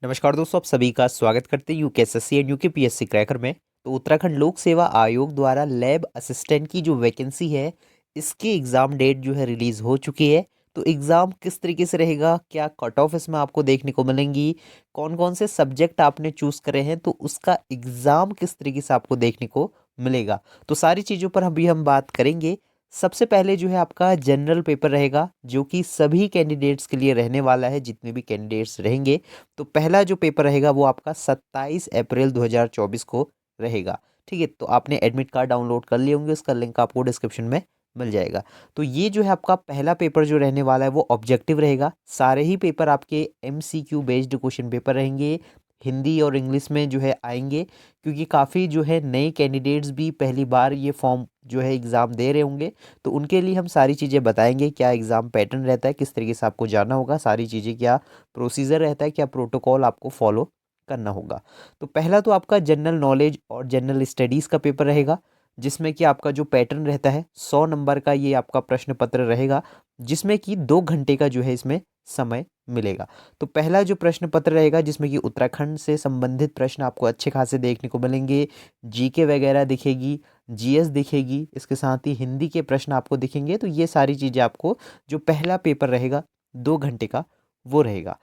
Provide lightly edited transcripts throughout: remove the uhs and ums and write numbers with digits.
नमस्कार दोस्तों, आप सभी का स्वागत करते हैं यूकेएसएससी एंड यूकेपीएससी क्रैकर में। तो उत्तराखंड लोक सेवा आयोग द्वारा लैब असिस्टेंट की जो वैकेंसी है, इसकी एग्ज़ाम डेट जो है रिलीज़ हो चुकी है। तो एग्ज़ाम किस तरीके से रहेगा, क्या कट ऑफ इसमें आपको देखने को मिलेंगी, कौन कौन से सब्जेक्ट आपने चूज़ करे हैं, तो उसका एग्ज़ाम किस तरीके से आपको देखने को मिलेगा, तो सारी चीज़ों पर अभी हम बात करेंगे। सबसे पहले जो है आपका जनरल पेपर रहेगा, जो कि सभी कैंडिडेट्स के लिए रहने वाला है, जितने भी कैंडिडेट्स रहेंगे। तो पहला जो पेपर रहेगा वो आपका 27 अप्रैल 2024 को रहेगा। ठीक है, तो आपने एडमिट कार्ड डाउनलोड कर लिए होंगे, उसका लिंक आपको डिस्क्रिप्शन में मिल जाएगा। तो ये जो है आपका पहला पेपर जो रहने वाला है वो ऑब्जेक्टिव रहेगा। सारे ही पेपर आपके एमसीक्यू बेस्ड क्वेश्चन पेपर रहेंगे, हिंदी और इंग्लिश में जो है आएंगे, क्योंकि काफ़ी जो है नए कैंडिडेट्स भी पहली बार ये फॉर्म जो है एग्ज़ाम दे रहे होंगे। तो उनके लिए हम सारी चीज़ें बताएंगे, क्या एग्ज़ाम पैटर्न रहता है, किस तरीके से आपको जाना होगा, सारी चीज़ें क्या प्रोसीजर रहता है, क्या प्रोटोकॉल आपको फॉलो करना होगा। तो पहला तो आपका जनरल नॉलेज और जनरल स्टडीज़ का पेपर रहेगा, जिसमें कि आपका जो पैटर्न रहता है 100 नंबर का ये आपका प्रश्न पत्र रहेगा, जिसमें कि 2 घंटे का जो है इसमें समय मिलेगा। तो पहला जो प्रश्न पत्र रहेगा, जिसमें कि उत्तराखंड से संबंधित प्रश्न आपको अच्छे खासे देखने को मिलेंगे, जीके वगैरह दिखेगी, जीएस दिखेगी, इसके साथ ही हिंदी के प्रश्न आपको दिखेंगे। तो ये सारी चीज़ें आपको, जो पहला पेपर रहेगा 2 घंटे का, वो रहेगा।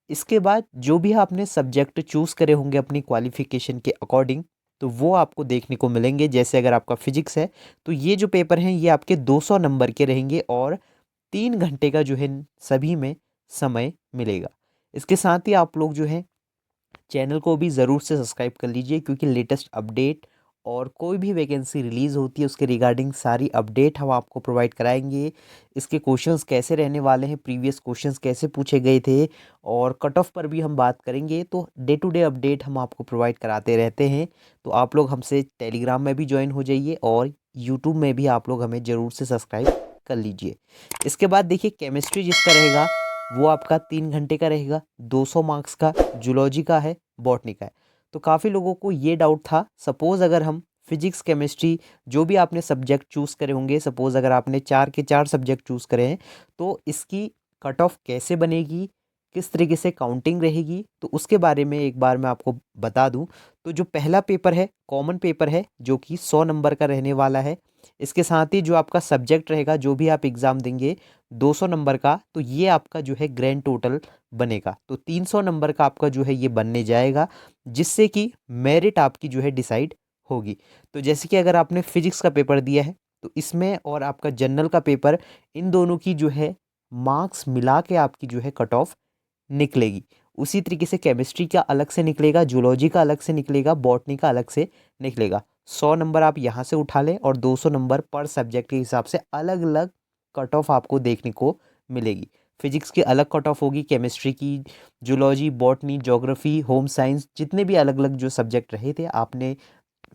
इसके बाद जो भी आपने सब्जेक्ट चूज़ करे होंगे अपनी क्वालिफिकेशन के अकॉर्डिंग, तो वो आपको देखने को मिलेंगे। जैसे अगर आपका फिजिक्स है, तो ये जो पेपर हैं ये आपके 200 नंबर के रहेंगे और 3 घंटे का जो है सभी में समय मिलेगा। इसके साथ ही आप लोग जो है चैनल को भी ज़रूर से सब्सक्राइब कर लीजिए, क्योंकि लेटेस्ट अपडेट और कोई भी वैकेंसी रिलीज़ होती है उसके रिगार्डिंग सारी अपडेट हम आपको प्रोवाइड कराएंगे। इसके क्वेश्चंस कैसे रहने वाले हैं, प्रीवियस क्वेश्चंस कैसे पूछे गए थे, और कट ऑफ पर भी हम बात करेंगे। तो डे टू डे अपडेट हम आपको प्रोवाइड कराते रहते हैं। तो आप लोग हमसे टेलीग्राम में भी ज्वाइन हो जाइए और यूट्यूब में भी आप लोग हमें ज़रूर से सब्सक्राइब कर लीजिए। इसके बाद देखिए, केमिस्ट्री जिसका रहेगा वो आपका 3 घंटे का रहेगा, 200 मार्क्स का। जूलॉजी का है, बॉटनी का है। तो काफ़ी लोगों को ये डाउट था, सपोज़ अगर हम फिजिक्स केमिस्ट्री जो भी आपने सब्जेक्ट चूज़ करे होंगे, सपोज़ अगर आपने 4 के 4 सब्जेक्ट चूज़ करे हैं, तो इसकी कट ऑफ कैसे बनेगी, किस तरीके से काउंटिंग रहेगी, तो उसके बारे में एक बार मैं आपको बता दूं। तो जो पहला पेपर है कॉमन पेपर है, जो कि 100 नंबर का रहने वाला है। इसके साथ ही जो आपका सब्जेक्ट रहेगा, जो भी आप एग्ज़ाम देंगे 200 नंबर का, तो ये आपका जो है ग्रैंड टोटल बनेगा। तो 300 नंबर का आपका जो है ये बनने जाएगा, जिससे कि मेरिट आपकी जो है डिसाइड होगी। तो जैसे कि अगर आपने फिजिक्स का पेपर दिया है, तो इसमें और आपका जनरल का पेपर, इन दोनों की जो है मार्क्स मिला के आपकी जो है कट ऑफ निकलेगी। उसी तरीके से केमिस्ट्री का अलग से निकलेगा, जूलॉजी का अलग से निकलेगा, बॉटनी का अलग से निकलेगा। 100 नंबर आप यहाँ से उठा लें और 200 नंबर पर सब्जेक्ट के हिसाब से अलग अलग कट ऑफ आपको देखने को मिलेगी। फिजिक्स की अलग कट ऑफ होगी, केमिस्ट्री की, zoology, botany, geography, home science, जितने भी अलग अलग जो सब्जेक्ट रहे थे आपने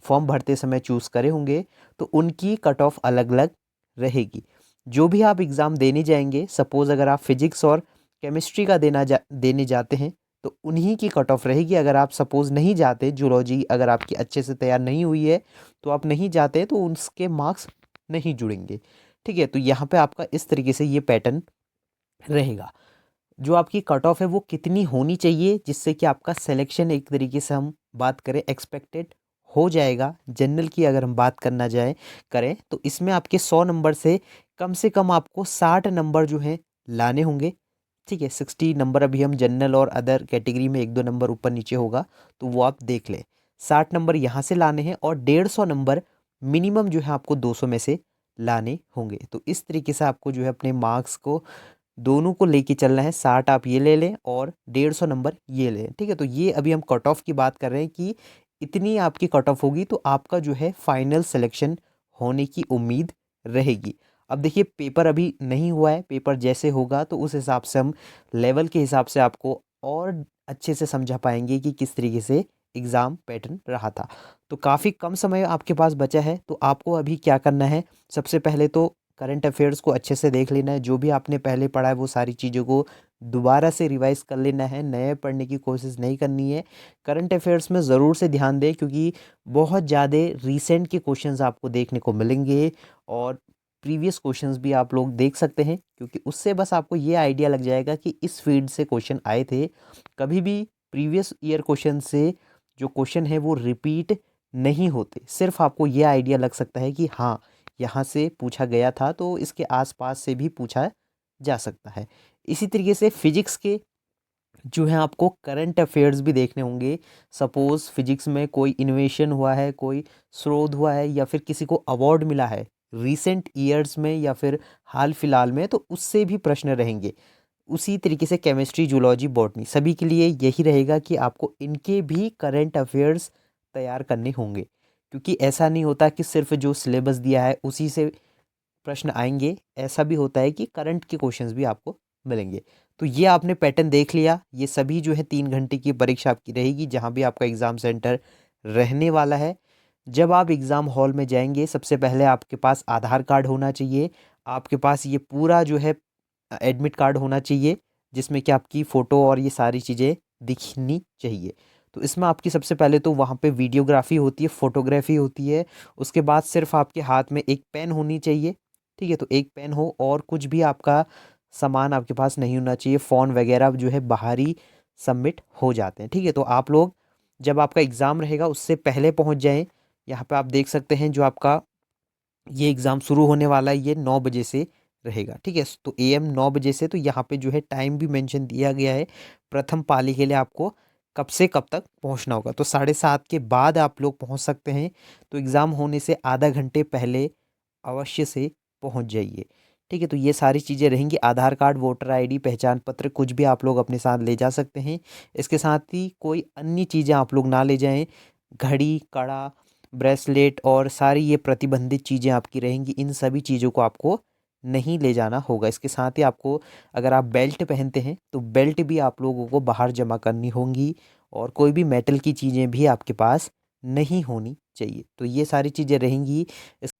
फॉर्म भरते समय चूज़ करे होंगे, तो उनकी कट ऑफ अलग अलग रहेगी। जो भी आप एग्ज़ाम देने जाएंगे, सपोज़ अगर आप फिजिक्स और केमिस्ट्री का देने जाते हैं, तो उन्हीं की कट ऑफ रहेगी। अगर आप सपोज़ नहीं जाते, जूलॉजी अगर आपकी अच्छे से तैयार नहीं हुई है, तो आप नहीं जाते, तो उसके मार्क्स नहीं जुड़ेंगे। ठीक है, तो यहाँ पे आपका इस तरीके से ये पैटर्न रहेगा। जो आपकी कट ऑफ है वो कितनी होनी चाहिए, जिससे कि आपका सिलेक्शन एक तरीके से हम बात करें एक्सपेक्टेड हो जाएगा। जनरल की अगर हम बात करना जाए करें, तो इसमें आपके 100 नंबर से कम आपको 60 नंबर जो हैं लाने होंगे। ठीक है, 60 नंबर अभी हम जनरल और अदर कैटेगरी में 1-2 नंबर ऊपर नीचे होगा, तो वो आप देख लें। 60 नंबर यहाँ से लाने हैं और 150 नंबर मिनिमम जो है आपको 200 में से लाने होंगे। तो इस तरीके से आपको जो है अपने मार्क्स को दोनों को लेके चलना है। 60 आप ये ले लें और 150 नंबर ये ले लें। ठीक है, तो ये अभी हम कट ऑफ की बात कर रहे हैं कि इतनी आपकी कट ऑफ होगी तो आपका जो है फाइनल सिलेक्शन होने की उम्मीद रहेगी। अब देखिए, पेपर अभी नहीं हुआ है, पेपर जैसे होगा तो उस हिसाब से हम लेवल के हिसाब से आपको और अच्छे से समझा पाएंगे कि किस तरीके से एग्ज़ाम पैटर्न रहा था। तो काफ़ी कम समय आपके पास बचा है, तो आपको अभी क्या करना है, सबसे पहले तो करंट अफेयर्स को अच्छे से देख लेना है। जो भी आपने पहले पढ़ा है वो सारी चीज़ों को दोबारा से रिवाइज कर लेना है, नए पढ़ने की कोशिश नहीं करनी है। करंट अफेयर्स में ज़रूर से ध्यान दें, क्योंकि बहुत ज़्यादा रीसेंट के क्वेश्चंस आपको देखने को मिलेंगे, और प्रीवियस क्वेश्चंस भी आप लोग देख सकते हैं, क्योंकि उससे बस आपको ये आइडिया लग जाएगा कि इस फील्ड से क्वेश्चन आए थे। कभी भी प्रीवियस ईयर क्वेश्चन से जो क्वेश्चन है वो रिपीट नहीं होते। सिर्फ आपको ये आइडिया लग सकता है कि हाँ यहाँ से पूछा गया था तो इसके आसपास से भी पूछा जा सकता है। इसी तरीके से फिजिक्स के जो है आपको करंट अफेयर्स भी देखने होंगे। सपोज फिजिक्स में कोई इन्वेशन हुआ है, कोई शोध हुआ है, या फिर किसी को अवार्ड मिला है रिसेंट ईयर्स में या फिर हाल फिलहाल में, तो उससे भी प्रश्न रहेंगे। उसी तरीके से केमिस्ट्री, जूलॉजी, बॉटनी, सभी के लिए यही रहेगा कि आपको इनके भी करंट अफेयर्स तैयार करने होंगे। क्योंकि ऐसा नहीं होता कि सिर्फ जो सिलेबस दिया है उसी से प्रश्न आएंगे, ऐसा भी होता है कि करंट के क्वेश्चंस भी आपको मिलेंगे। तो ये आपने पैटर्न देख लिया। ये सभी जो है 3 घंटे की परीक्षा आपकी रहेगी, जहाँ भी आपका एग्ज़ाम सेंटर रहने वाला है। जब आप एग्ज़ाम हॉल में जाएंगे, सबसे पहले आपके पास आधार कार्ड होना चाहिए। आपके पास ये पूरा जो है एडमिट कार्ड होना चाहिए, जिसमें कि आपकी फ़ोटो और ये सारी चीज़ें दिखनी चाहिए। तो इसमें आपकी सबसे पहले तो वहाँ पे वीडियोग्राफी होती है, फ़ोटोग्राफी होती है। उसके बाद सिर्फ आपके हाथ में एक पेन होनी चाहिए, ठीक है। तो एक पेन हो और कुछ भी आपका सामान आपके पास नहीं होना चाहिए। फ़ोन वगैरह जो है बाहर ही सबमिट हो जाते हैं, ठीक है। तो आप लोग जब आपका एग्ज़ाम रहेगा उससे पहले पहुंच जाएं। यहाँ पे आप देख सकते हैं जो आपका ये एग्ज़ाम शुरू होने वाला है, ये 9 बजे से रहेगा, ठीक है। तो AM 9 बजे से, तो यहाँ पे जो है टाइम भी मेंशन दिया गया है प्रथम पाली के लिए आपको कब से कब तक पहुँचना होगा। तो 7:30 के बाद आप लोग पहुँच सकते हैं। तो एग्ज़ाम होने से आधा घंटे पहले अवश्य से पहुँच जाइए, ठीक है। तो ये सारी चीज़ें रहेंगी। आधार कार्ड, वोटर ID, पहचान पत्र, कुछ भी आप लोग अपने साथ ले जा सकते हैं। इसके साथ ही कोई अन्य चीज़ें आप लोग ना ले जाएं। घड़ी, कड़ा, ब्रेसलेट और सारी ये प्रतिबंधित चीज़ें आपकी रहेंगी। इन सभी चीज़ों को आपको नहीं ले जाना होगा। इसके साथ ही आपको, अगर आप बेल्ट पहनते हैं तो बेल्ट भी आप लोगों को बाहर जमा करनी होंगी, और कोई भी मेटल की चीज़ें भी आपके पास नहीं होनी चाहिए। तो ये सारी चीज़ें रहेंगी।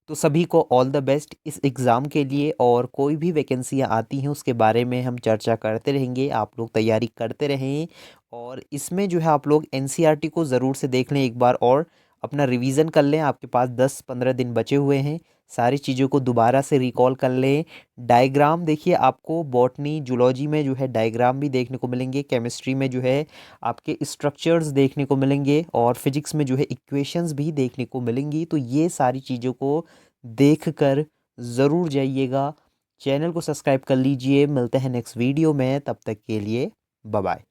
तो सभी को ऑल द बेस्ट इस एग्ज़ाम के लिए। और कोई भी वैकेंसियाँ आती हैं उसके बारे में हम चर्चा करते रहेंगे, आप लोग तैयारी करते रहें। और इसमें जो है आप लोग NCERT को ज़रूर से देख लें एक बार, और अपना रिवीजन कर लें। आपके पास 10-15 दिन बचे हुए हैं, सारी चीज़ों को दोबारा से रिकॉल कर लें। डायग्राम देखिए, आपको बॉटनी, जूलॉजी में जो है डायग्राम भी देखने को मिलेंगे। केमिस्ट्री में जो है आपके स्ट्रक्चर्स देखने को मिलेंगे, और फिजिक्स में जो है इक्वेशंस भी देखने को मिलेंगी। तो ये सारी चीज़ों को देख कर ज़रूर जाइएगा। चैनल को सब्सक्राइब कर लीजिए। मिलते हैं नेक्स्ट वीडियो में, तब तक के लिए बाय बाय।